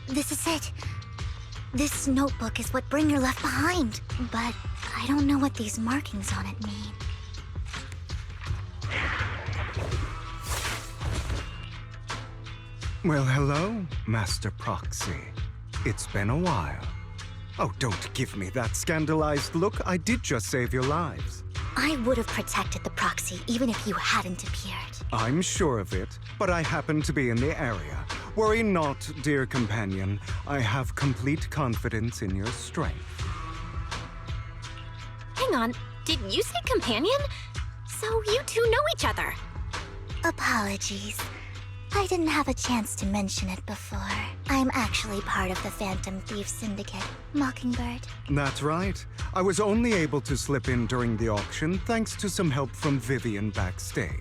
This is it. This notebook is what Bringer left behind. But I don't know what these markings on it mean. Well, hello, Master Proxy. It's been a while. Oh, don't give me that scandalized look. I did just save your lives. I would have protected the proxy even if you hadn't appeared. I'm sure of it, but I happen to be in the area. Worry not, dear companion. I have complete confidence in your strength. Hang on, did you say companion? So you two know each other? Apologies. I didn't have a chance to mention it before. I'm actually part of the Phantom Thief Syndicate, Mockingbird. That's right. I was only able to slip in during the auction thanks to some help from Vivian backstage.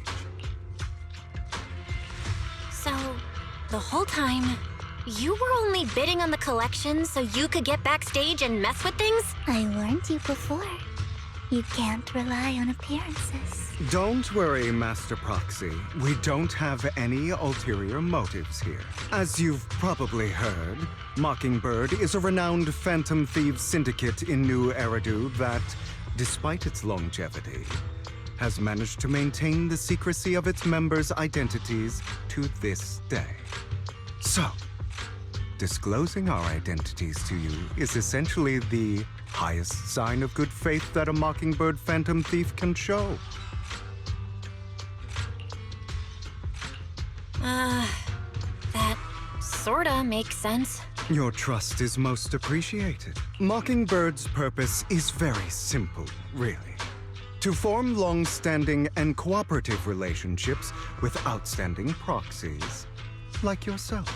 So, the whole time, you were only bidding on the collection so you could get backstage and mess with things? I warned you before. You can't rely on appearances. Don't worry, Master Proxy. We don't have any ulterior motives here. As you've probably heard, Mockingbird is a renowned Phantom Thieves syndicate in New Eridu that, despite its longevity, has managed to maintain the secrecy of its members' identities to this day. So, disclosing our identities to you is essentially the highest sign of good faith that a Mockingbird Phantom Thief can show. That sorta makes sense. Your trust is most appreciated. Mockingbird's purpose is very simple, really. To form long-standing and cooperative relationships with outstanding proxies, like yourself.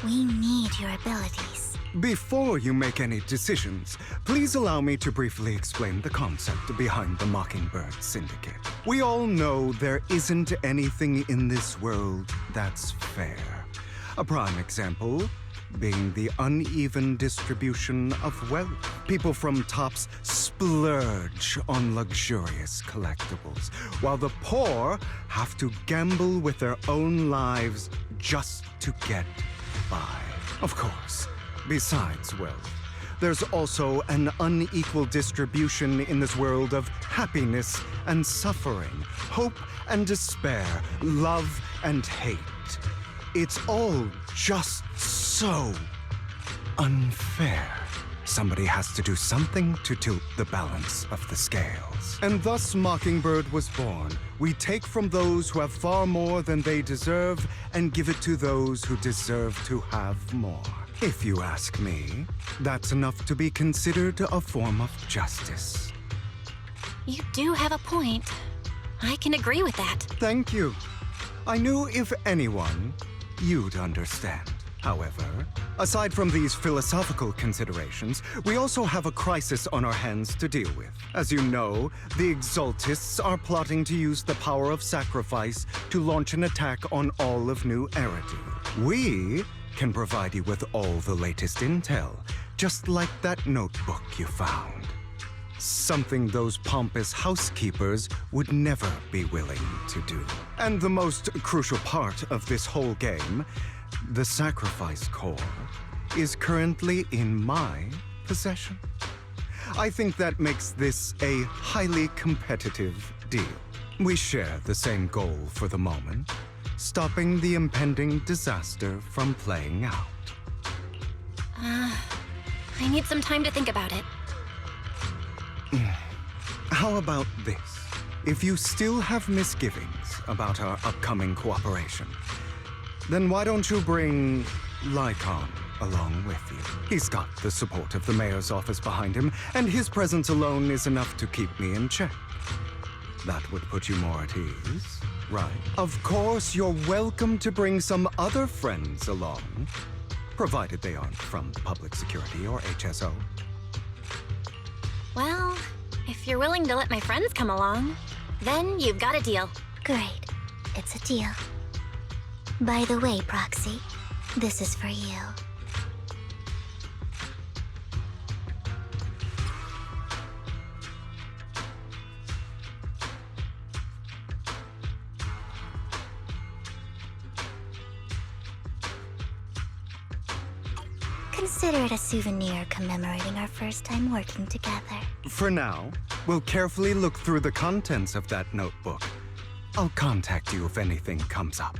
We need your abilities. Before you make any decisions, please allow me to briefly explain the concept behind the Mockingbird Syndicate. We all know there isn't anything in this world that's fair. A prime example being the uneven distribution of wealth. People from tops splurge on luxurious collectibles, while the poor have to gamble with their own lives just to get by. Of course, besides wealth, there's also an unequal distribution in this world of happiness and suffering, hope and despair, love and hate. It's all just so unfair. Somebody has to do something to tilt the balance of the scales. And thus Mockingbird was born. We take from those who have far more than they deserve and give it to those who deserve to have more. If you ask me, that's enough to be considered a form of justice. You do have a point. I can agree with that. Thank you. I knew if anyone, you'd understand. However, aside from these philosophical considerations, we also have a crisis on our hands to deal with. As you know, the Exaltists are plotting to use the power of sacrifice to launch an attack on all of New Eridu. We can provide you with all the latest intel, just like that notebook you found. Something those pompous housekeepers would never be willing to do. And the most crucial part of this whole game, the sacrifice core, is currently in my possession. I think that makes this a highly competitive deal. We share the same goal for the moment, stopping the impending disaster from playing out. I need some time to think about it. How about this? If you still have misgivings about our upcoming cooperation, then why don't you bring Lycon along with you? He's got the support of the mayor's office behind him, and his presence alone is enough to keep me in check. That would put you more at ease, right? Of course, you're welcome to bring some other friends along, provided they aren't from public security or HSO. Well, if you're willing to let my friends come along, then you've got a deal. Great. It's a deal. By the way, Proxy, this is for you. Consider it a souvenir commemorating our first time working together. For now, we'll carefully look through the contents of that notebook. I'll contact you if anything comes up.